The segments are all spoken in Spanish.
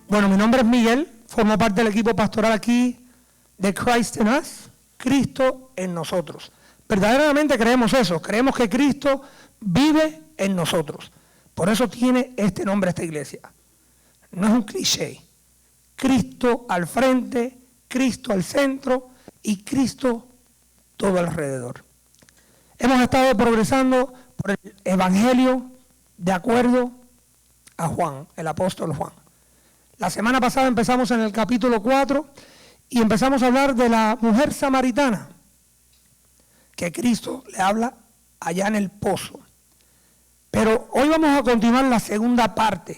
Bueno, mi nombre es Miguel, formo parte del equipo pastoral aquí de Christ in Us, Cristo en nosotros. Verdaderamente creemos eso, creemos que Cristo vive en nosotros. Por eso tiene este nombre esta iglesia. No es un cliché. Cristo al frente, Cristo al centro y Cristo todo alrededor. Hemos estado progresando por el Evangelio de acuerdo a Juan, el apóstol Juan. La semana pasada empezamos en el capítulo 4 y empezamos a hablar de la mujer samaritana que Cristo le habla allá en el pozo. Pero hoy vamos a continuar la segunda parte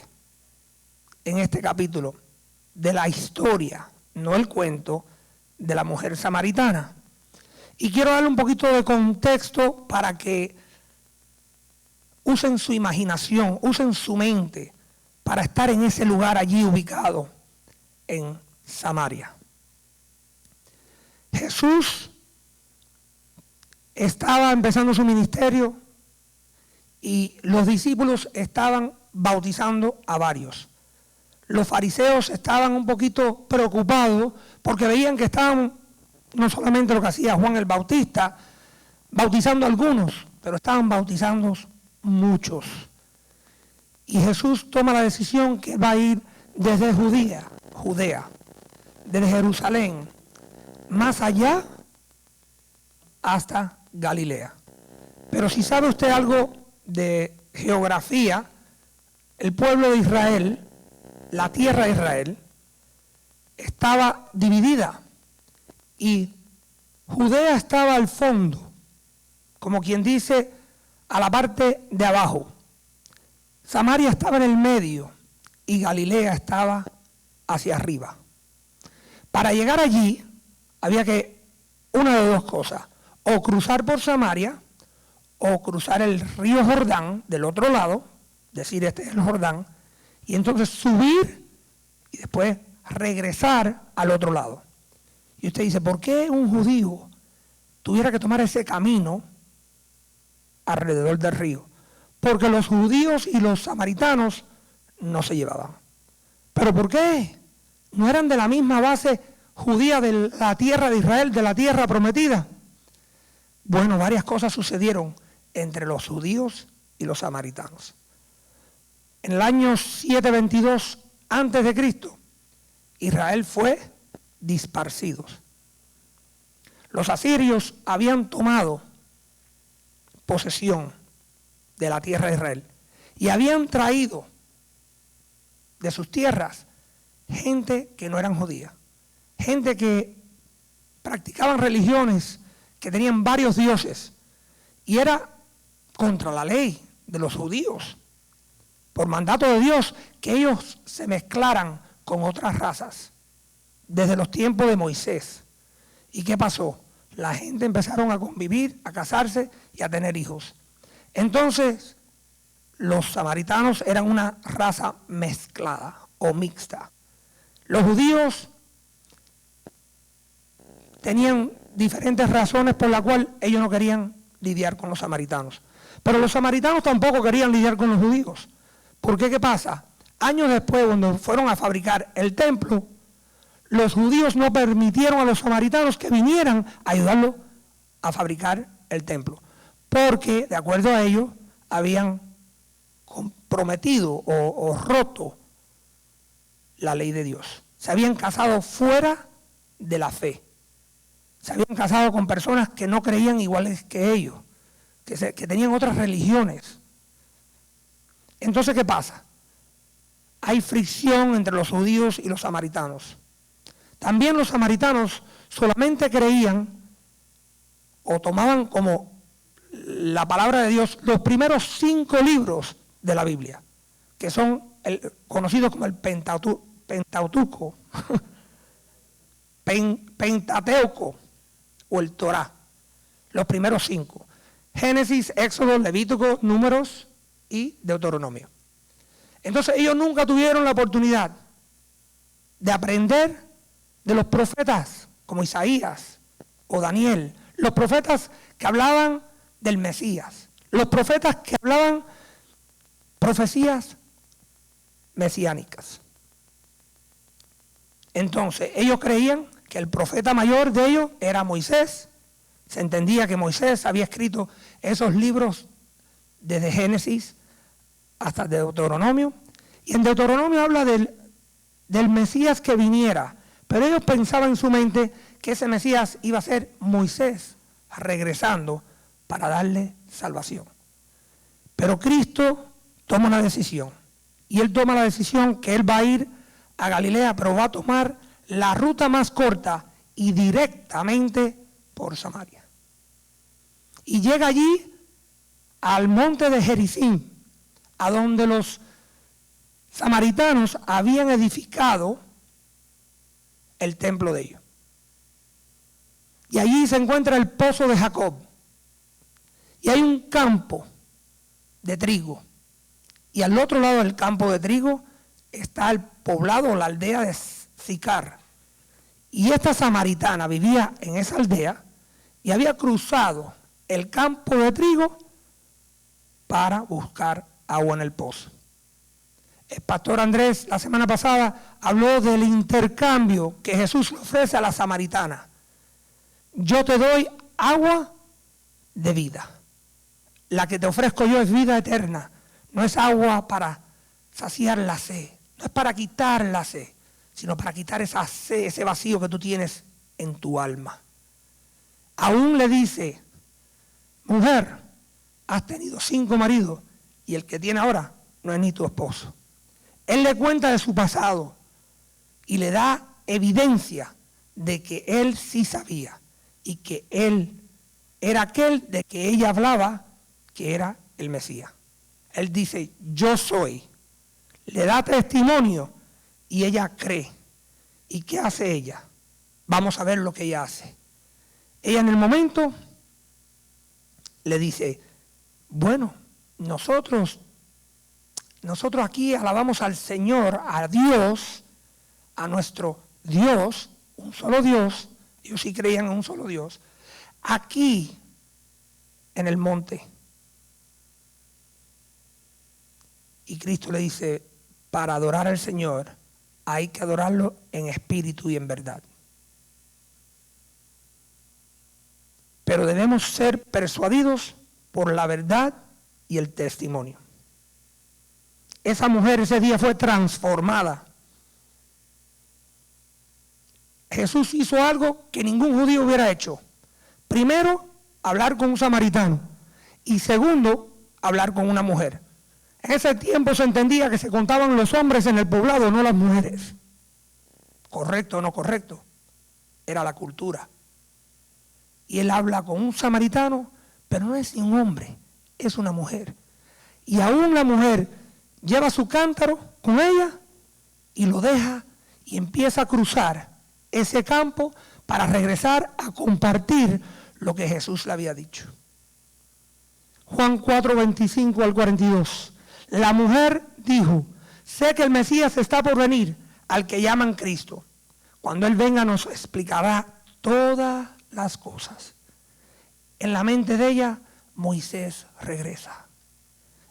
en este capítulo de la historia, no el cuento, de la mujer samaritana. Y quiero darle un poquito de contexto para que usen su imaginación, usen su mente para estar en ese lugar allí ubicado en Samaria. Jesús estaba empezando su ministerio y los discípulos estaban bautizando a varios. Los fariseos estaban un poquito preocupados porque veían que estaban, no solamente lo que hacía Juan el Bautista, bautizando a algunos, pero estaban bautizando muchos. Y Jesús toma la decisión que va a ir desde Judea, desde Jerusalén, más allá hasta Galilea. Pero si sabe usted algo de geografía, el pueblo de Israel, la tierra de Israel, estaba dividida y Judea estaba al fondo, como quien dice, a la parte de abajo. Samaria estaba en el medio y Galilea estaba hacia arriba. Para llegar allí había que, una de dos cosas, o cruzar por Samaria o cruzar el río Jordán del otro lado, decir este es el Jordán, y entonces subir y después regresar al otro lado. Y usted dice, ¿por qué un judío tuviera que tomar ese camino alrededor del río? Porque los judíos y los samaritanos no se llevaban. ¿Pero por qué? ¿No eran de la misma base judía de la tierra de Israel, de la tierra prometida? Bueno, varias cosas sucedieron entre los judíos y los samaritanos. En el año 722 a.C., Israel fue disparcido. Los asirios habían tomado posesión de la tierra de Israel y habían traído de sus tierras gente que no eran judía, gente que practicaban religiones que tenían varios dioses y era contra la ley de los judíos, por mandato de Dios, que ellos se mezclaran con otras razas desde los tiempos de Moisés. ¿Y qué pasó? La gente empezaron a convivir, a casarse y a tener hijos. Entonces, los samaritanos eran una raza mezclada o mixta. Los judíos tenían diferentes razones por las cuales ellos no querían lidiar con los samaritanos. Pero los samaritanos tampoco querían lidiar con los judíos. ¿Por qué? ¿Qué pasa? Años después, cuando fueron a fabricar el templo, los judíos no permitieron a los samaritanos que vinieran a ayudarlos a fabricar el templo. Porque, de acuerdo a ellos, habían comprometido o roto la ley de Dios. Se habían casado fuera de la fe. Se habían casado con personas que no creían iguales que ellos, que tenían otras religiones. Entonces, ¿qué pasa? Hay fricción entre los judíos y los samaritanos. También los samaritanos solamente creían o tomaban como la palabra de Dios los primeros 5 libros de la Biblia, que son conocidos como el Pentateuco, Pentateuco o el Torá, los primeros 5. Génesis, Éxodo, Levítico, Números y Deuteronomio. Entonces ellos nunca tuvieron la oportunidad de aprender de los profetas como Isaías o Daniel, los profetas que hablaban del Mesías, los profetas que hablaban profecías mesiánicas. Entonces, ellos creían que el profeta mayor de ellos era Moisés. Se entendía que Moisés había escrito esos libros desde Génesis hasta Deuteronomio. Y en Deuteronomio habla del Mesías que viniera. Pero ellos pensaban en su mente que ese Mesías iba a ser Moisés regresando para darle salvación. Pero Cristo toma una decisión. Y Él toma la decisión que Él va a ir a Galilea, pero va a tomar la ruta más corta y directamente por Samaria. Y llega allí al monte de Gerizim, a donde los samaritanos habían edificado el templo de ellos. Y allí se encuentra el pozo de Jacob. Y hay un campo de trigo. Y al otro lado del campo de trigo está el poblado o la aldea de Sicar. Y esta samaritana vivía en esa aldea y había cruzado el campo de trigo para buscar agua en el pozo. El pastor Andrés la semana pasada habló del intercambio que Jesús le ofrece a la samaritana. Yo te doy agua de vida. La que te ofrezco yo es vida eterna. No es agua para saciar la sed. No es para quitar la sed, sino para quitar esa sed, ese vacío que tú tienes en tu alma. Aún le dice, mujer, has tenido 5 maridos y el que tiene ahora no es ni tu esposo. Él le cuenta de su pasado y le da evidencia de que él sí sabía y que él era aquel de que ella hablaba que era el Mesías. Él dice, yo soy. Le da testimonio y ella cree. ¿Y qué hace ella? Vamos a ver lo que ella hace. Ella en el momento le dice, bueno, nosotros aquí alabamos al Señor, a Dios, a nuestro Dios, un solo Dios. Ellos sí creían en un solo Dios. Aquí, en el monte. Y Cristo le dice, para adorar al Señor hay que adorarlo en espíritu y en verdad. Pero debemos ser persuadidos por la verdad y el testimonio. Esa mujer ese día fue transformada. Jesús hizo algo que ningún judío hubiera hecho. Primero, hablar con un samaritano. Y segundo, hablar con una mujer. En ese tiempo se entendía que se contaban los hombres en el poblado, no las mujeres. ¿Correcto o no correcto? Era la cultura. Y él habla con un samaritano, pero no es ni un hombre, es una mujer. Y aún la mujer lleva su cántaro con ella y lo deja y empieza a cruzar ese campo para regresar a compartir lo que Jesús le había dicho. Juan 4, 25 al 42. La mujer dijo, sé que el Mesías está por venir, al que llaman Cristo. Cuando Él venga nos explicará todas las cosas. En la mente de ella, Moisés regresa.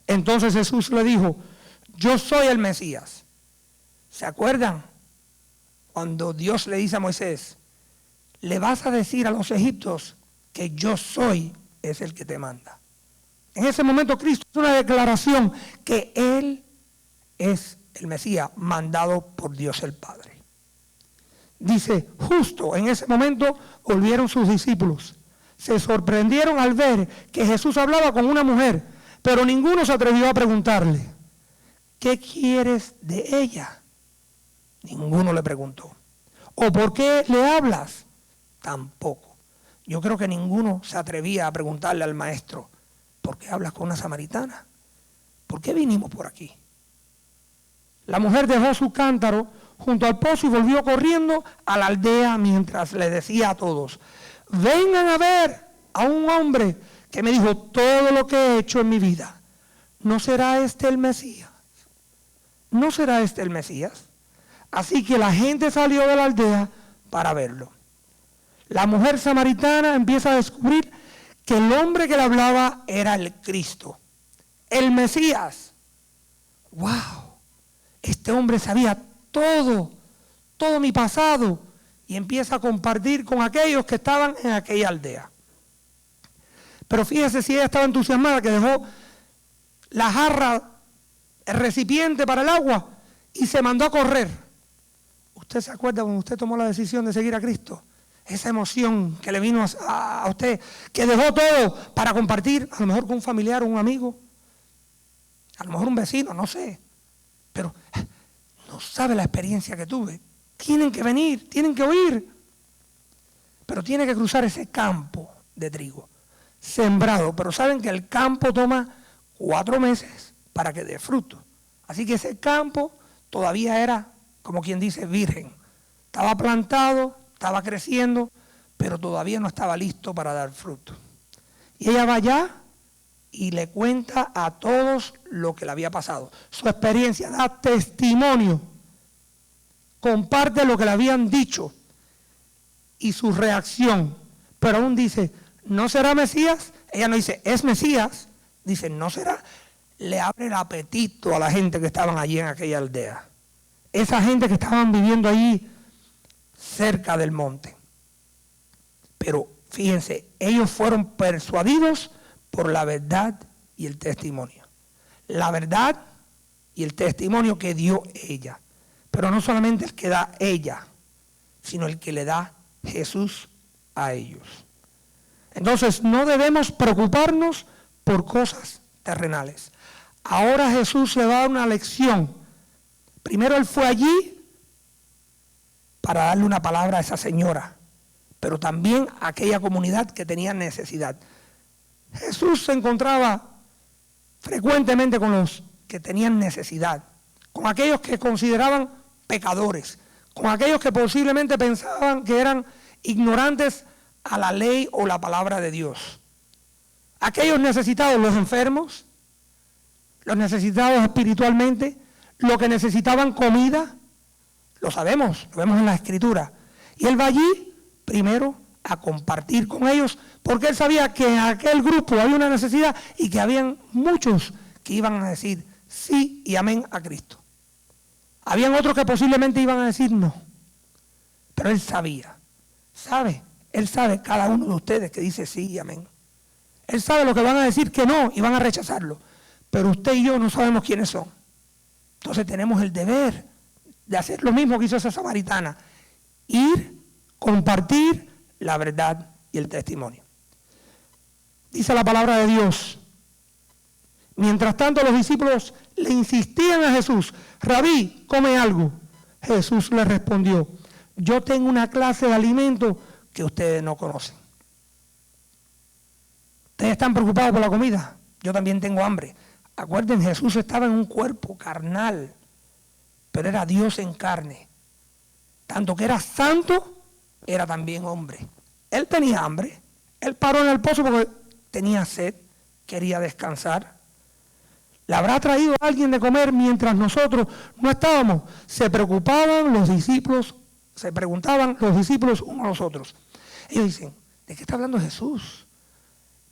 Entonces Jesús le dijo, yo soy el Mesías. ¿Se acuerdan? Cuando Dios le dice a Moisés, le vas a decir a los egipcios que yo soy es el que te manda. En ese momento Cristo hizo una declaración que Él es el Mesías mandado por Dios el Padre. Dice, justo en ese momento volvieron sus discípulos. Se sorprendieron al ver que Jesús hablaba con una mujer, pero ninguno se atrevió a preguntarle, ¿qué quieres de ella? Ninguno le preguntó. ¿O por qué le hablas? Tampoco. Yo creo que ninguno se atrevía a preguntarle al maestro, ¿por qué hablas con una samaritana? ¿Por qué vinimos por aquí? La mujer dejó su cántaro junto al pozo y volvió corriendo a la aldea mientras le decía a todos, vengan a ver a un hombre que me dijo todo lo que he hecho en mi vida. ¿No será este el Mesías? ¿No será este el Mesías? Así que la gente salió de la aldea para verlo. La mujer samaritana empieza a descubrir que el hombre que le hablaba era el Cristo, el Mesías. ¡Wow! Este hombre sabía todo todo mi pasado, y empieza a compartir con aquellos que estaban en aquella aldea. Pero fíjese si ella estaba entusiasmada que dejó la jarra, el recipiente para el agua y se mandó a correr. ¿Usted se acuerda cuando usted tomó la decisión de seguir a Cristo? Esa emoción que le vino a usted, que dejó todo para compartir, a lo mejor con un familiar o un amigo, a lo mejor un vecino, no sé. Pero no sabe la experiencia que tuve. Tienen que venir, tienen que oír. Pero tiene que cruzar ese campo de trigo sembrado. Pero saben que el campo toma 4 meses para que dé fruto. Así que ese campo todavía era, como quien dice, virgen. Estaba plantado, estaba creciendo, pero todavía no estaba listo para dar fruto. Y ella va allá y le cuenta a todos lo que le había pasado. Su experiencia, da testimonio, comparte lo que le habían dicho y su reacción. Pero aún dice, ¿no será Mesías? Ella no dice, es Mesías. Dice, ¿no será? Le abre el apetito a la gente que estaban allí en aquella aldea. Esa gente que estaban viviendo allí cerca del monte. Pero fíjense, ellos fueron persuadidos por la verdad y el testimonio. La verdad y el testimonio que dio ella. Pero no solamente el que da ella, sino el que le da Jesús a ellos. Entonces no debemos preocuparnos por cosas terrenales. Ahora Jesús le da una lección. Primero él fue allí para darle una palabra a esa señora, pero también a aquella comunidad que tenía necesidad. Jesús se encontraba frecuentemente con los que tenían necesidad, con aquellos que consideraban pecadores, con aquellos que posiblemente pensaban que eran ignorantes a la ley o la palabra de Dios. Aquellos necesitados, los enfermos, los necesitados espiritualmente, los que necesitaban comida, lo sabemos, lo vemos en la Escritura. Y él va allí primero a compartir con ellos, porque él sabía que en aquel grupo había una necesidad y que habían muchos que iban a decir sí y amén a Cristo. Habían otros que posiblemente iban a decir no, pero él sabía, él sabe cada uno de ustedes que dice sí y amén. Él sabe lo que van a decir que no y van a rechazarlo, pero usted y yo no sabemos quiénes son. Entonces tenemos el deber de hacer lo mismo que hizo esa samaritana, ir, compartir la verdad y el testimonio. Dice la palabra de Dios. Mientras tanto los discípulos le insistían a Jesús, Rabí, come algo. Jesús le respondió, yo tengo una clase de alimento que ustedes no conocen. ¿Ustedes están preocupados por la comida? Yo también tengo hambre. Acuérdense, Jesús estaba en un cuerpo carnal, pero era Dios en carne. Tanto que era santo, era también hombre. Él tenía hambre. Él paró en el pozo porque tenía sed, quería descansar. ¿Le habrá traído a alguien de comer mientras nosotros no estábamos? Se preocupaban los discípulos, se preguntaban los discípulos unos a los otros. Ellos dicen, ¿de qué está hablando Jesús?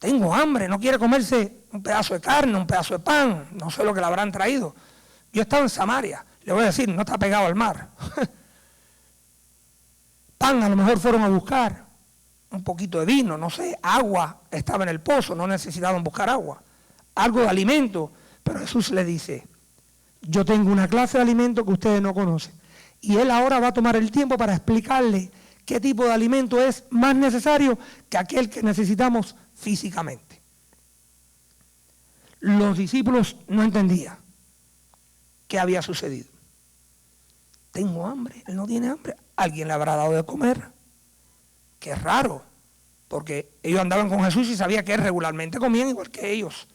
Tengo hambre, no quiere comerse un pedazo de carne, un pedazo de pan, no sé lo que le habrán traído. Yo estaba en Samaria, le voy a decir, no está pegado al mar. Pan a lo mejor fueron a buscar, un poquito de vino, no sé, agua estaba en el pozo, no necesitaban buscar agua. Algo de alimento, pero Jesús le dice, yo tengo una clase de alimento que ustedes no conocen. Y él ahora va a tomar el tiempo para explicarle qué tipo de alimento es más necesario que aquel que necesitamos físicamente. Los discípulos no entendían qué había sucedido. Tengo hambre, él no tiene hambre. ¿Alguien le habrá dado de comer? Qué raro, porque ellos andaban con Jesús y sabían que él regularmente comían igual que ellos.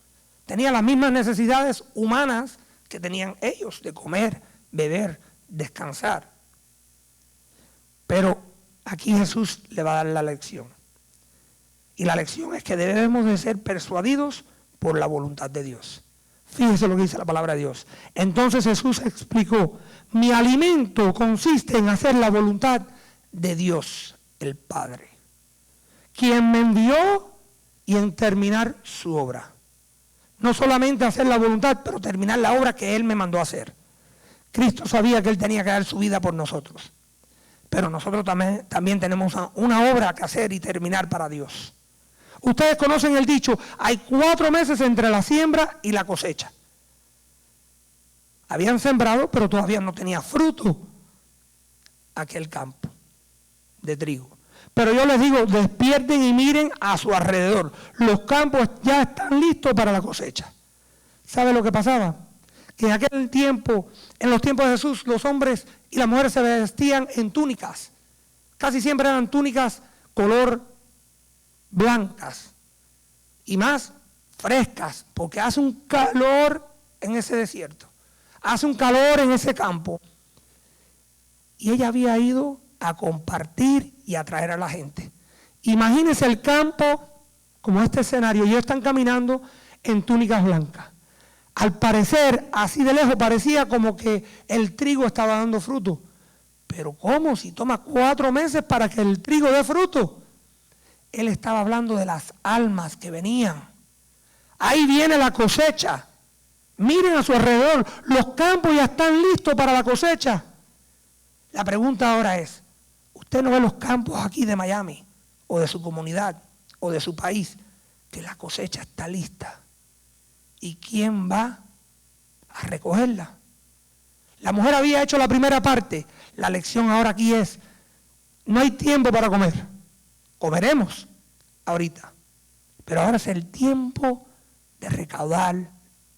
Tenía las mismas necesidades humanas que tenían ellos, de comer, beber, descansar. Pero aquí Jesús le va a dar la lección. Y la lección es que debemos de ser persuadidos por la voluntad de Dios. Fíjese lo que dice la palabra de Dios. Entonces Jesús explicó, mi alimento consiste en hacer la voluntad de Dios, el Padre, quien me envió, y en terminar su obra. No solamente hacer la voluntad, pero terminar la obra que Él me mandó a hacer. Cristo sabía que Él tenía que dar su vida por nosotros. pero nosotros también tenemos una obra que hacer y terminar para Dios. Ustedes conocen el dicho, hay 4 meses entre la siembra y la cosecha. Habían sembrado, pero todavía no tenía fruto aquel campo de trigo. Pero yo les digo, despierten y miren a su alrededor. Los campos ya están listos para la cosecha. ¿Sabe lo que pasaba? Que en aquel tiempo, en los tiempos de Jesús, los hombres y las mujeres se vestían en túnicas. Casi siempre eran túnicas color blancas y más frescas, porque hace un calor en ese desierto, hace un calor en ese campo. Y ella había ido a compartir y a traer a la gente. Imagínense el campo como este escenario, y ellos están caminando en túnicas blancas. Al parecer, así de lejos, parecía como que el trigo estaba dando fruto. Pero ¿cómo? Si toma 4 meses para que el trigo dé fruto. Él estaba hablando de las almas que venían. Ahí viene la cosecha. Miren a su alrededor, los campos ya están listos para la cosecha. La pregunta ahora es, ¿usted no ve los campos aquí de Miami, o de su comunidad, o de su país, que la cosecha está lista? ¿Y quién va a recogerla? La mujer había hecho la primera parte. La lección ahora aquí es, no hay tiempo para comer. Comeremos ahorita. Pero ahora es el tiempo de recaudar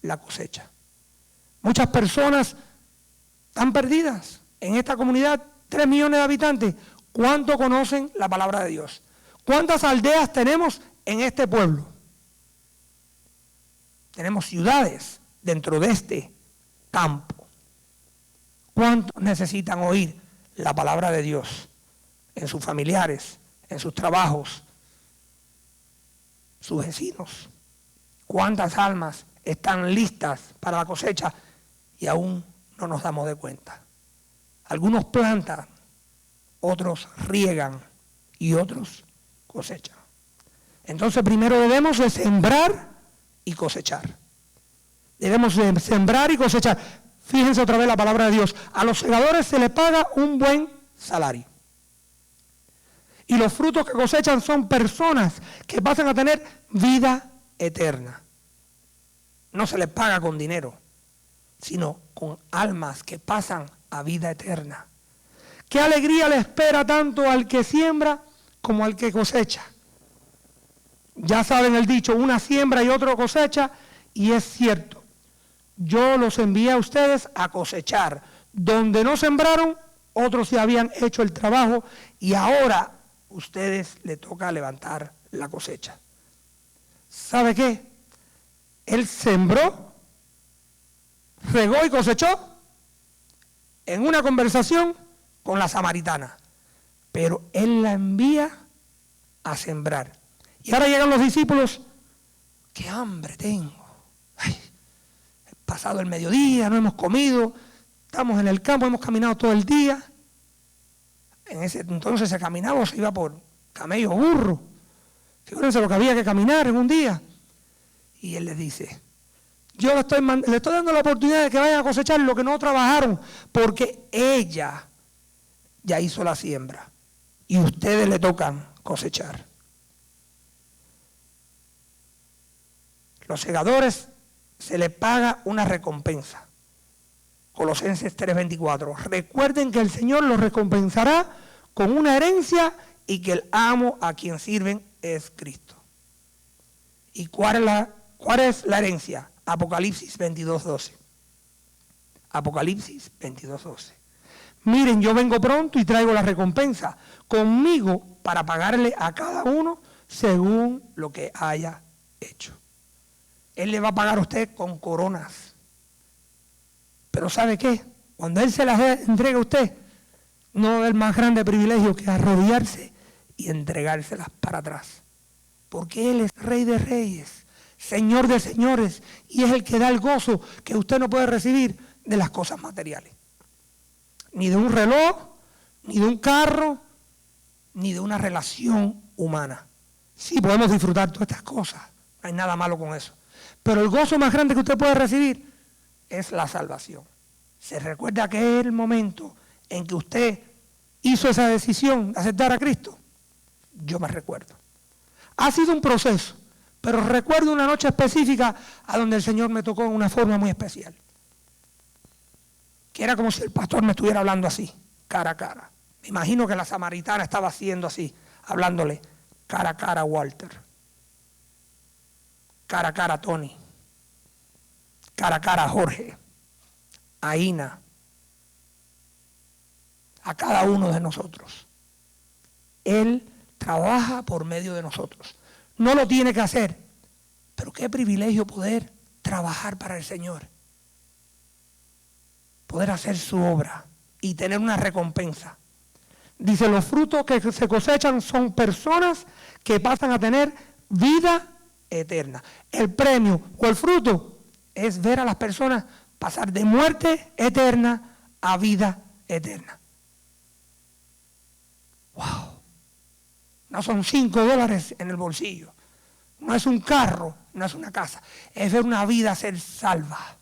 la cosecha. Muchas personas están perdidas. En esta comunidad, 3 millones de habitantes. ¿Cuánto conocen la palabra de Dios? ¿Cuántas aldeas tenemos en este pueblo? Tenemos ciudades dentro de este campo. ¿Cuántos necesitan oír la palabra de Dios en sus familiares, en sus trabajos, sus vecinos? ¿Cuántas almas están listas para la cosecha y aún no nos damos de cuenta? Algunos plantan, otros riegan y otros cosechan. Entonces primero debemos de sembrar y cosechar. Debemos de sembrar y cosechar. Fíjense otra vez la palabra de Dios. A los segadores se les paga un buen salario. Y los frutos que cosechan son personas que pasan a tener vida eterna. No se les paga con dinero, sino con almas que pasan a vida eterna. ¿Qué alegría le espera tanto al que siembra como al que cosecha? Ya saben el dicho, una siembra y otro cosecha, y es cierto. Yo los envié a ustedes a cosechar. Donde no sembraron, otros se habían hecho el trabajo y ahora ustedes les toca levantar la cosecha. ¿Sabe qué? Él sembró, regó y cosechó en una conversación con la samaritana, pero él la envía a sembrar. Y ahora llegan los discípulos, qué hambre tengo. Ay, he pasado el mediodía, no hemos comido, estamos en el campo, hemos caminado todo el día. En ese entonces se caminaba o se iba por camello o burro. Fíjense lo que había que caminar en un día. Y él les dice, yo le estoy dando la oportunidad de que vayan a cosechar lo que no trabajaron, porque ella ya hizo la siembra y ustedes le tocan cosechar. Los segadores se les paga una recompensa. Colosenses 3:24. Recuerden que el Señor los recompensará con una herencia y que el amo a quien sirven es Cristo. ¿Y cuál es la herencia? Apocalipsis 22:12. Apocalipsis 22:12. Miren, yo vengo pronto y traigo la recompensa conmigo para pagarle a cada uno según lo que haya hecho. Él le va a pagar a usted con coronas. Pero ¿sabe qué? Cuando Él se las entrega a usted, no va a haber más grande privilegio que arrodillarse y entregárselas para atrás. Porque Él es Rey de Reyes, Señor de Señores, y es el que da el gozo que usted no puede recibir de las cosas materiales. Ni de un reloj, ni de un carro, ni de una relación humana. Sí, podemos disfrutar todas estas cosas, no hay nada malo con eso. Pero el gozo más grande que usted puede recibir es la salvación. Se recuerda que es el momento en que usted hizo esa decisión de aceptar a Cristo? Yo me recuerdo. Ha sido un proceso, pero recuerdo una noche específica a donde el Señor me tocó en una forma muy especial. Que era como si el pastor me estuviera hablando así, cara a cara. Me imagino que la samaritana estaba haciendo así, hablándole cara a cara a Walter, cara a cara a Tony, cara a cara a Jorge, a Ina, a cada uno de nosotros. Él trabaja por medio de nosotros. No lo tiene que hacer, pero qué privilegio poder trabajar para el Señor. Poder hacer su obra y tener una recompensa. Dice, los frutos que se cosechan son personas que pasan a tener vida eterna. El premio o el fruto es ver a las personas pasar de muerte eterna a vida eterna. ¡Wow! No son $5 en el bolsillo. No es un carro, no es una casa. Es ver una vida ser salva.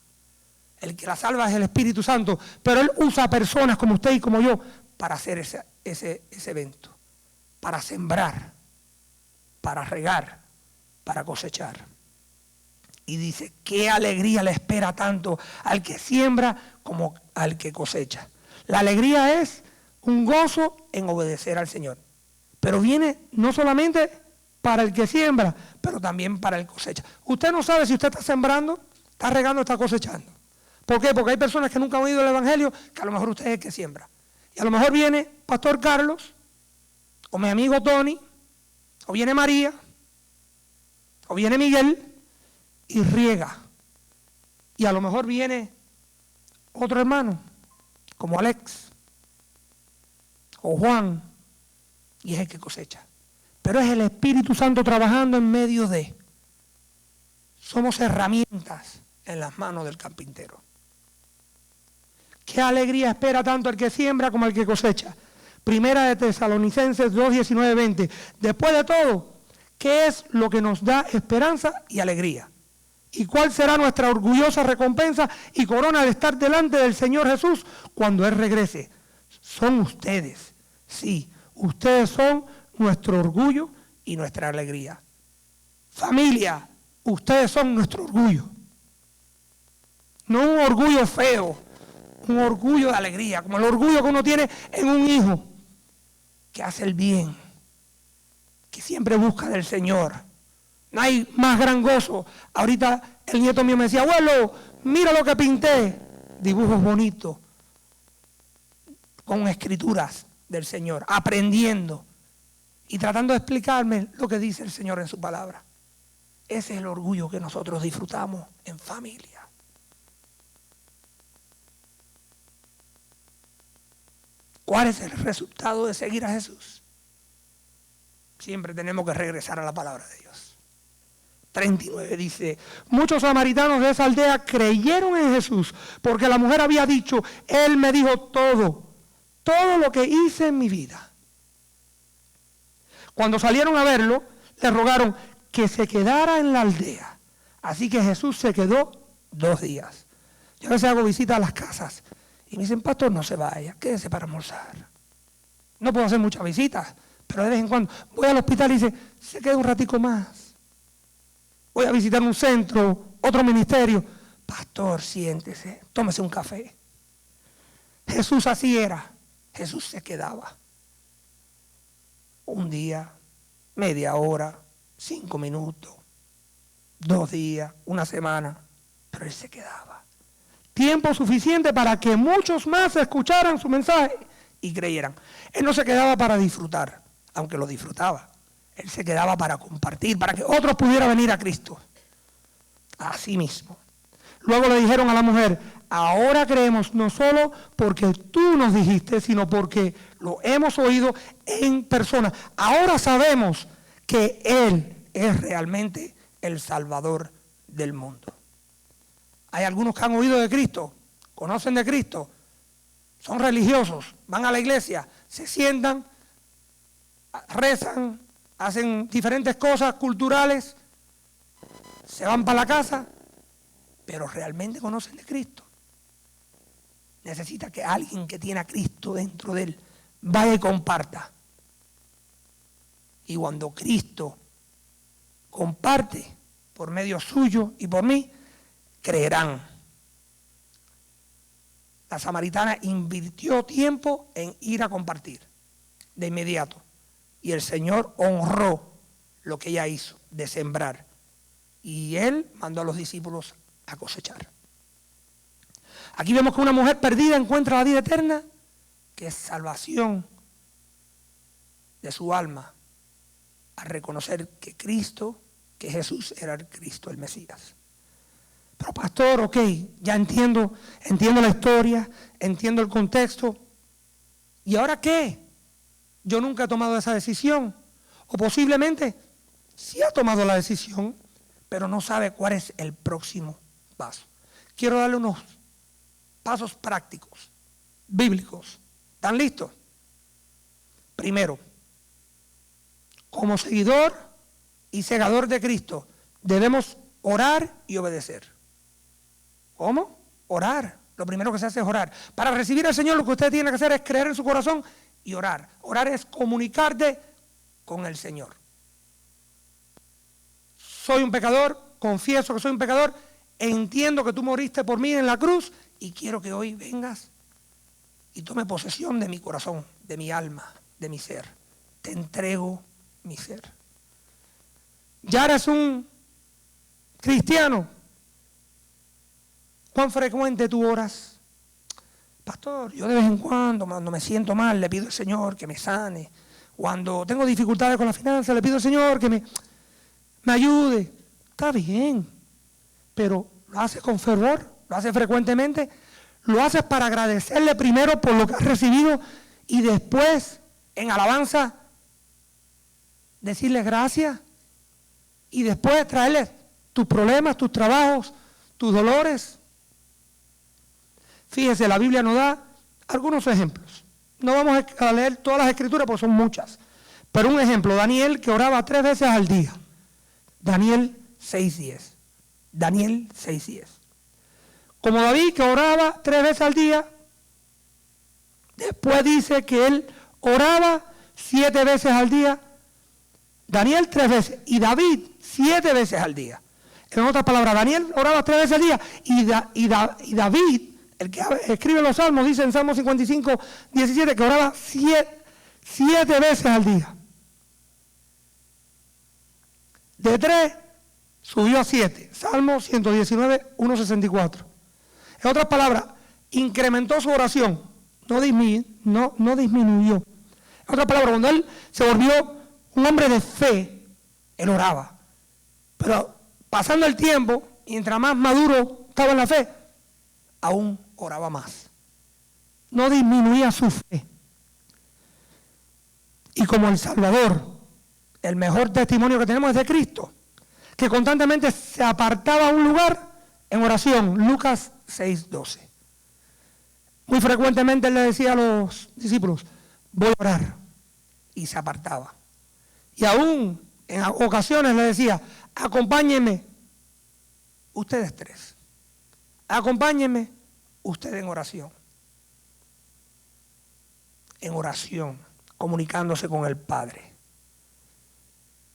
El que la salva es el Espíritu Santo, pero Él usa personas como usted y como yo para hacer ese evento, para sembrar, para regar, para cosechar. Y dice, qué alegría le espera tanto al que siembra como al que cosecha. La alegría es un gozo en obedecer al Señor, pero viene no solamente para el que siembra, pero también para el cosecha. Usted no sabe si usted está sembrando, está regando, está cosechando. ¿Por qué? Porque hay personas que nunca han oído el Evangelio, que a lo mejor usted es el que siembra. Y a lo mejor viene Pastor Carlos, o mi amigo Tony, o viene María, o viene Miguel, y riega. Y a lo mejor viene otro hermano, como Alex, o Juan, y es el que cosecha. Pero es el Espíritu Santo trabajando en medio de. Somos herramientas en las manos del carpintero. Qué alegría espera tanto el que siembra como el que cosecha. Primera de Tesalonicenses 2, 19, 20. Después de todo, ¿qué es lo que nos da esperanza y alegría? ¿Y cuál será nuestra orgullosa recompensa y corona de estar delante del Señor Jesús cuando Él regrese? Son ustedes. Sí, ustedes son nuestro orgullo y nuestra alegría. Familia, ustedes son nuestro orgullo. No un orgullo feo, un orgullo de alegría, como el orgullo que uno tiene en un hijo que hace el bien, que siempre busca del Señor. No hay más gran gozo. Ahorita el nieto mío me decía, abuelo, mira lo que pinté. Dibujos bonitos, con escrituras del Señor, aprendiendo y tratando de explicarme lo que dice el Señor en su palabra. Ese es el orgullo que nosotros disfrutamos en familia. ¿Cuál es el resultado de seguir a Jesús? Siempre tenemos que regresar a la palabra de Dios. 39 dice, muchos samaritanos de esa aldea creyeron en Jesús porque la mujer había dicho, Él me dijo todo lo que hice en mi vida. Cuando salieron a verlo, le rogaron que se quedara en la aldea. Así que Jesús se quedó 2 días. Yo a veces hago visitas a las casas y me dicen, pastor, no se vaya, quédese para almorzar. No puedo hacer muchas visitas, pero de vez en cuando voy al hospital y dice, se queda un ratico más. Voy a visitar un centro, otro ministerio. Pastor, siéntese, tómese un café. Jesús así era. Jesús se quedaba. Un día, media hora, 5 minutos, 2 días, una semana, pero Él se quedaba. Tiempo suficiente para que muchos más escucharan su mensaje y creyeran. Él no se quedaba para disfrutar, aunque lo disfrutaba. Él se quedaba para compartir, para que otros pudieran venir a Cristo. Así mismo. Luego le dijeron a la mujer, ahora creemos no solo porque tú nos dijiste, sino porque lo hemos oído en persona. Ahora sabemos que Él es realmente el Salvador del mundo. Hay algunos que han oído de Cristo, conocen de Cristo, son religiosos, van a la iglesia, se sientan, rezan, hacen diferentes cosas culturales, se van para la casa, pero realmente conocen de Cristo. Necesita que alguien que tiene a Cristo dentro de él vaya y comparta. Y cuando Cristo comparte por medio suyo y por mí, creerán. La samaritana invirtió tiempo en ir a compartir de inmediato. Y el Señor honró lo que ella hizo, de sembrar. Y Él mandó a los discípulos a cosechar. Aquí vemos que una mujer perdida encuentra la vida eterna, que es salvación de su alma, al reconocer que Cristo, que Jesús era el Cristo, el Mesías. Pero pastor, ok, ya entiendo la historia, entiendo el contexto. ¿Y ahora qué? Yo nunca he tomado esa decisión. O posiblemente sí ha tomado la decisión, pero no sabe cuál es el próximo paso. Quiero darle unos pasos prácticos, bíblicos. ¿Están listos? Primero, como seguidor y segador de Cristo, debemos orar y obedecer. ¿Cómo? Orar. Lo primero que se hace es orar. Para recibir al Señor lo que usted tiene que hacer es creer en su corazón y orar. Orar es comunicarte con el Señor. Soy un pecador, confieso que soy un pecador, entiendo que tú moriste por mí en la cruz y quiero que hoy vengas y tome posesión de mi corazón, de mi alma, de mi ser. Te entrego mi ser. Ya eres un cristiano. ¿Cuán frecuente tú oras? Pastor, yo de vez en cuando me siento mal, le pido al Señor que me sane. Cuando tengo dificultades con la finanza, le pido al Señor que me ayude. Está bien, pero ¿lo haces con fervor? ¿Lo haces frecuentemente? ¿Lo haces para agradecerle primero por lo que has recibido y después, en alabanza, decirle gracias? Y después traerle tus problemas, tus trabajos, tus dolores. Fíjese, la Biblia nos da algunos ejemplos. No vamos a leer todas las escrituras porque son muchas. Pero un ejemplo, Daniel, que oraba 3 veces al día. Daniel 6:10. Daniel 6:10. Como David, que oraba 3 veces al día, después dice que él oraba 7 veces al día. Daniel 3 veces y David 7 veces al día. En otras palabras, Daniel oraba 3 veces al día y David, el que escribe los salmos, dice en Salmo 55:17 que oraba 7 veces al día. De 3 subió a 7. Salmo 119:164. En otras palabras, incrementó su oración, no disminuyó. En otras palabras, cuando él se volvió un hombre de fe, él oraba. Pero pasando el tiempo, mientras más maduro estaba en la fe, aún oraba más. No disminuía su fe. Y como el Salvador, el mejor testimonio que tenemos es de Cristo, que constantemente se apartaba a un lugar en oración. Lucas 6:12. Muy frecuentemente él le decía a los discípulos, voy a orar. Y se apartaba. Y aún en ocasiones le decía, acompáñenme ustedes 3. Acompáñenme ustedes en oración. En oración, comunicándose con el Padre.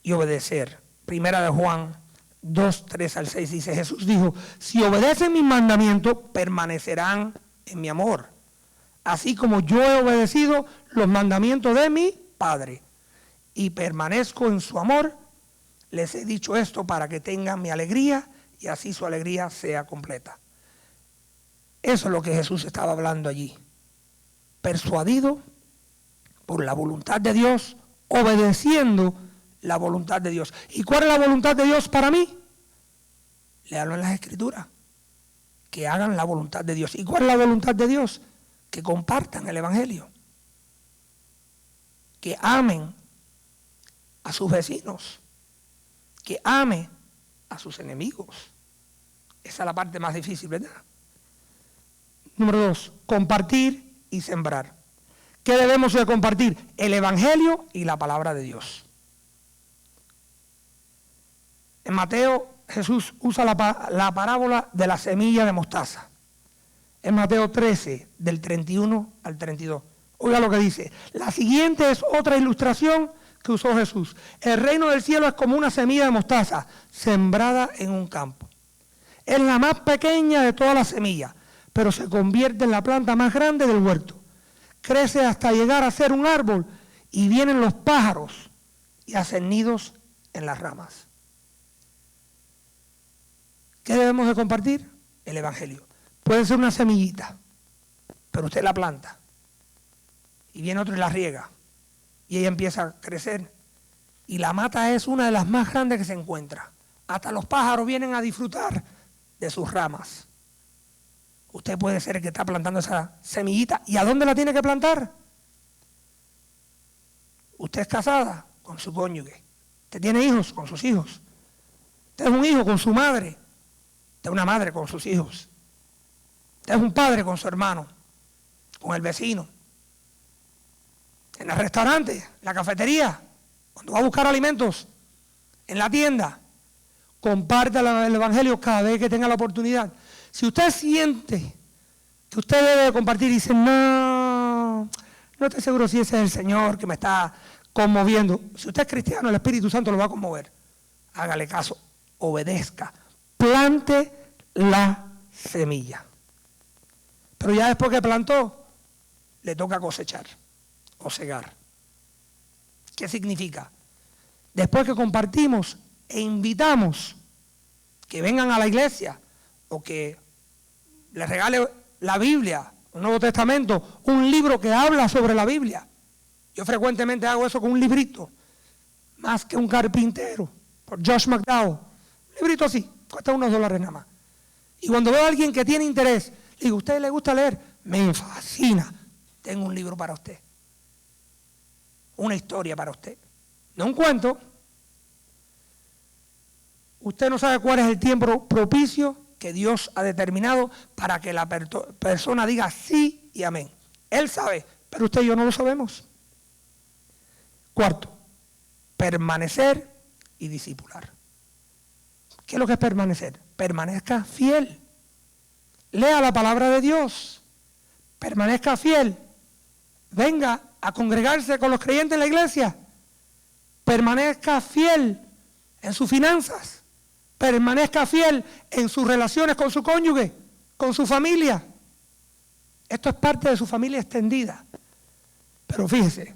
Y obedecer. Primera de Juan 2:3-6 dice, Jesús dijo, si obedecen mis mandamientos, permanecerán en mi amor. Así como yo he obedecido los mandamientos de mi Padre y permanezco en su amor, les he dicho esto para que tengan mi alegría y así su alegría sea completa. Eso es lo que Jesús estaba hablando allí. Persuadido por la voluntad de Dios, obedeciendo la voluntad de Dios. ¿Y cuál es la voluntad de Dios para mí? Léalo en las Escrituras. Que hagan la voluntad de Dios. ¿Y cuál es la voluntad de Dios? Que compartan el Evangelio. Que amen a sus vecinos. Que amen a sus enemigos. Esa es la parte más difícil, ¿verdad? Número 2, compartir y sembrar. ¿Qué debemos de compartir? El Evangelio y la palabra de Dios. En Mateo, Jesús usa la parábola de la semilla de mostaza. En Mateo 13, del 31 al 32. Oiga lo que dice. La siguiente es otra ilustración que usó Jesús. El reino del cielo es como una semilla de mostaza sembrada en un campo. Es la más pequeña de todas las semillas, pero se convierte en la planta más grande del huerto. Crece hasta llegar a ser un árbol y vienen los pájaros y hacen nidos en las ramas. ¿Qué debemos de compartir? El evangelio. Puede ser una semillita, pero usted la planta y viene otro y la riega y ella empieza a crecer y la mata es una de las más grandes que se encuentra. Hasta los pájaros vienen a disfrutar de sus ramas. Usted puede ser el que está plantando esa semillita. ¿Y a dónde la tiene que plantar? Usted es casada con su cónyuge. Usted tiene hijos con sus hijos. Usted es un hijo con su madre. Usted es una madre con sus hijos. Usted es un padre con su hermano, con el vecino. En el restaurante, en la cafetería, cuando va a buscar alimentos, en la tienda. Comparta el evangelio cada vez que tenga la oportunidad. Si usted siente que usted debe compartir y dice, no estoy seguro si ese es el Señor que me está conmoviendo. Si usted es cristiano, el Espíritu Santo lo va a conmover. Hágale caso, obedezca, plante la semilla. Pero ya después que plantó, le toca cosechar o cegar. ¿Qué significa? Después que compartimos e invitamos que vengan a la iglesia o que les regale la Biblia, un Nuevo Testamento, un libro que habla sobre la Biblia. Yo frecuentemente hago eso con un librito, más que un carpintero, por Josh McDowell. Un librito así, cuesta unos $1 nada más. Y cuando veo a alguien que tiene interés, le digo, ¿a usted le gusta leer? Me fascina. Tengo un libro para usted. Una historia para usted. No un cuento. Usted no sabe cuál es el tiempo propicio que Dios ha determinado para que la persona diga sí y amén. Él sabe, pero usted y yo no lo sabemos. Cuarto, permanecer y discipular. ¿Qué es lo que es permanecer? Permanezca fiel. Lea la palabra de Dios. Permanezca fiel. Venga a congregarse con los creyentes en la iglesia. Permanezca fiel en sus finanzas. Permanezca fiel en sus relaciones con su cónyuge, con su familia. Esto es parte de su familia extendida. Pero fíjese,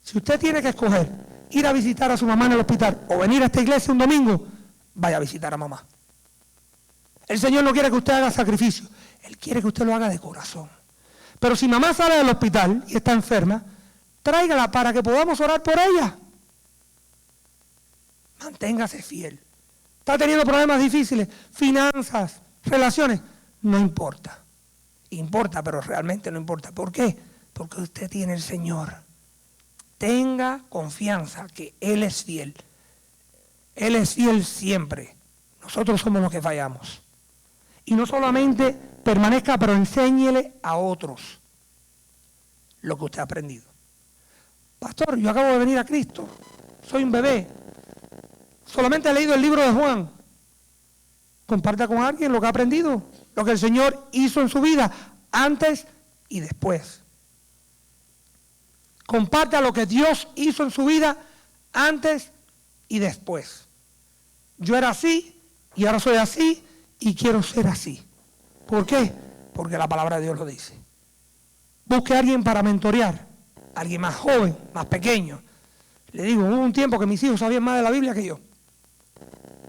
si usted tiene que escoger ir a visitar a su mamá en el hospital o venir a esta iglesia un domingo, vaya a visitar a mamá. El Señor no quiere que usted haga sacrificio, Él quiere que usted lo haga de corazón. Pero si mamá sale del hospital y está enferma, tráigala para que podamos orar por ella. Manténgase fiel. Está teniendo problemas difíciles, finanzas, relaciones, no importa. Importa, pero realmente no importa. ¿Por qué? Porque usted tiene el Señor. Tenga confianza que Él es fiel. Él es fiel siempre. Nosotros somos los que fallamos. Y no solamente permanezca, pero enséñele a otros lo que usted ha aprendido. Pastor, yo acabo de venir a Cristo. Soy un bebé. Solamente he leído el libro de Juan. Comparta con alguien lo que ha aprendido, lo que el Señor hizo en su vida, antes y después. Comparta lo que Dios hizo en su vida, antes y después. Yo era así, y ahora soy así, y quiero ser así. ¿Por qué? Porque la palabra de Dios lo dice. Busque a alguien para mentorear, alguien más joven, más pequeño. Le digo, hubo un tiempo que mis hijos sabían más de la Biblia que yo.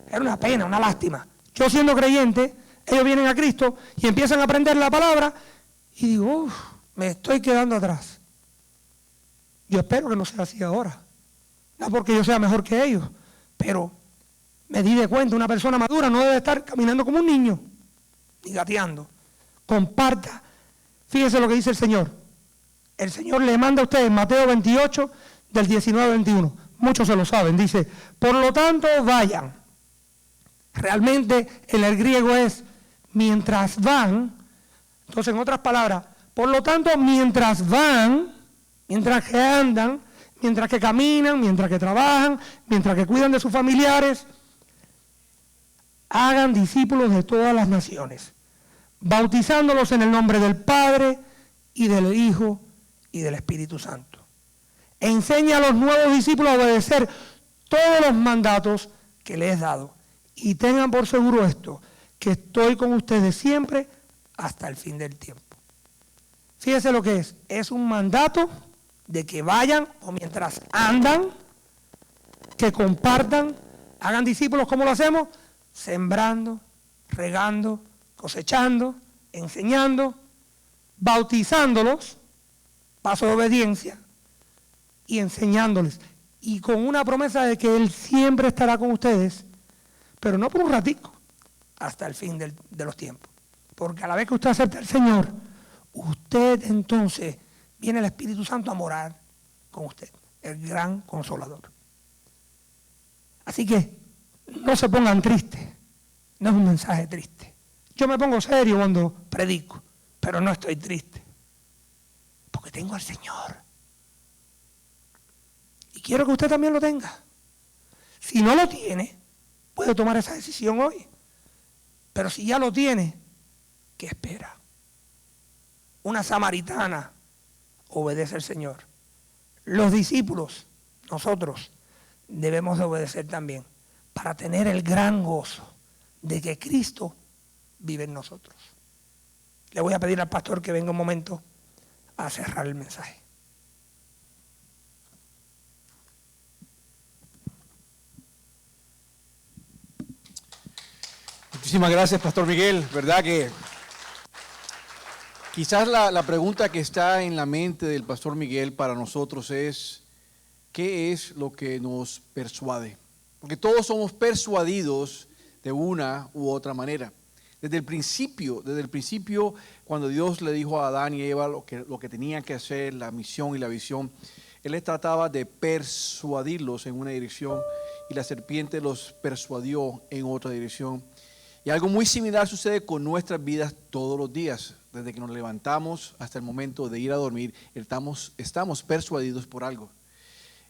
Era una pena, una lástima. Yo siendo creyente, ellos vienen a Cristo y empiezan a aprender la palabra y digo, me estoy quedando atrás. Yo espero que no sea así ahora. No porque yo sea mejor que ellos, pero me di de cuenta, una persona madura no debe estar caminando como un niño, ni gateando. Comparta. Fíjese lo que dice el Señor. El Señor le manda a ustedes en Mateo 28, del 19 al 21. Muchos se lo saben. Dice, por lo tanto, vayan. Realmente en el griego es mientras van. Entonces, en otras palabras, por lo tanto, mientras van, mientras que andan, mientras que caminan, mientras que trabajan, mientras que cuidan de sus familiares, hagan discípulos de todas las naciones, bautizándolos en el nombre del Padre y del Hijo y del Espíritu Santo. Enseña a los nuevos discípulos a obedecer todos los mandatos que les he dado. Y tengan por seguro esto, que estoy con ustedes siempre hasta el fin del tiempo. Fíjense lo que es. Es un mandato de que vayan o mientras andan, que compartan, hagan discípulos. ¿Cómo lo hacemos? Sembrando, regando, cosechando, enseñando, bautizándolos, paso de obediencia, y enseñándoles. Y con una promesa de que Él siempre estará con ustedes, pero no por un ratico, hasta el fin de los tiempos. Porque a la vez que usted acepta al Señor, usted entonces viene el Espíritu Santo a morar con usted, el gran consolador. Así que no se pongan tristes, no es un mensaje triste. Yo me pongo serio cuando predico, pero no estoy triste, porque tengo al Señor. Y quiero que usted también lo tenga. Si no lo tiene, puede tomar esa decisión hoy. Pero si ya lo tiene, ¿qué espera? Una samaritana obedece al Señor. Los discípulos, nosotros, debemos de obedecer también para tener el gran gozo de que Cristo vive en nosotros. Le voy a pedir al pastor que venga un momento a cerrar el mensaje. Muchísimas gracias, Pastor Miguel. ¿Verdad que quizás la pregunta que está en la mente del Pastor Miguel para nosotros es, ¿qué es lo que nos persuade? Porque todos somos persuadidos de una u otra manera. Desde el principio, cuando Dios le dijo a Adán y Eva lo que tenían que hacer, la misión y la visión, Él les trataba de persuadirlos en una dirección y la serpiente los persuadió en otra dirección. Y algo muy similar sucede con nuestras vidas todos los días. Desde que nos levantamos hasta el momento de ir a dormir, estamos persuadidos por algo.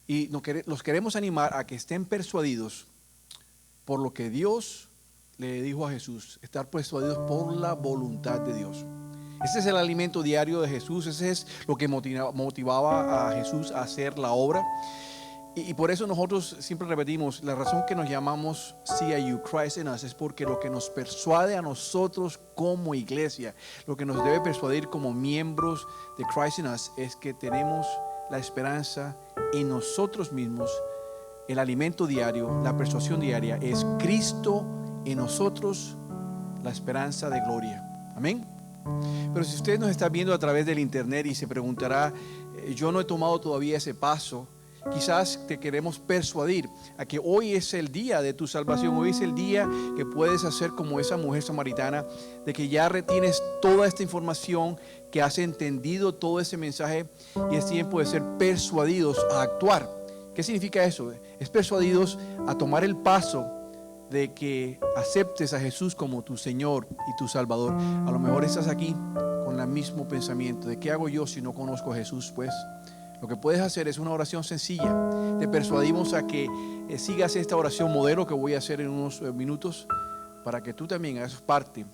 Y los queremos animar a que estén persuadidos por lo que Dios le dijo a Jesús, estar persuadidos por la voluntad de Dios. Ese es el alimento diario de Jesús, ese es lo que motivaba a Jesús a hacer la obra. Y por eso nosotros siempre repetimos, la razón que nos llamamos CIU, Christ in Us, es porque lo que nos persuade a nosotros como iglesia, lo que nos debe persuadir como miembros de Christ in Us, es que tenemos la esperanza en nosotros mismos. El alimento diario, la persuasión diaria es Cristo en nosotros, la esperanza de gloria. Amén. Pero si usted nos está viendo a través del internet y se preguntará, yo no he tomado todavía ese paso, quizás te queremos persuadir a que hoy es el día de tu salvación. Hoy es el día que puedes hacer como esa mujer samaritana, de que ya retienes toda esta información, que has entendido todo ese mensaje y es tiempo de ser persuadidos a actuar. ¿Qué significa eso? Es persuadidos a tomar el paso de que aceptes a Jesús como tu Señor y tu Salvador. A lo mejor estás aquí con el mismo pensamiento de ¿qué hago yo si no conozco a Jesús? Pues lo que puedes hacer es una oración sencilla. Te persuadimos a que sigas esta oración modelo que voy a hacer en unos minutos, para que tú también hagas parte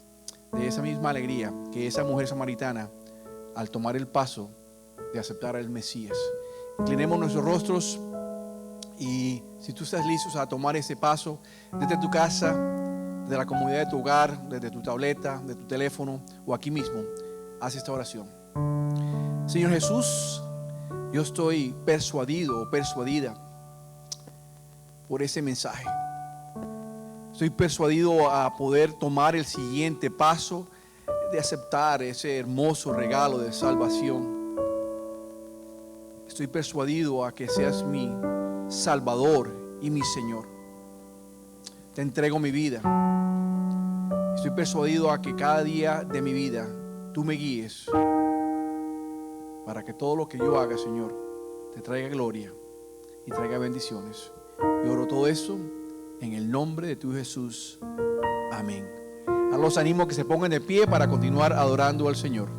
de esa misma alegría que esa mujer samaritana al tomar el paso de aceptar al Mesías. Inclinemos nuestros rostros y si tú estás listo a tomar ese paso desde tu casa, desde la comodidad de tu hogar, desde tu tableta, de tu teléfono o aquí mismo, haz esta oración. Señor Jesús, yo estoy persuadido o persuadida por ese mensaje. Estoy persuadido a poder tomar el siguiente paso de aceptar ese hermoso regalo de salvación. Estoy persuadido a que seas mi Salvador y mi Señor. Te entrego mi vida. Estoy persuadido a que cada día de mi vida tú me guíes, para que todo lo que yo haga, Señor, te traiga gloria y traiga bendiciones. Y oro todo eso en el nombre de tu Jesús. Amén. A los animo que se pongan de pie para continuar adorando al Señor.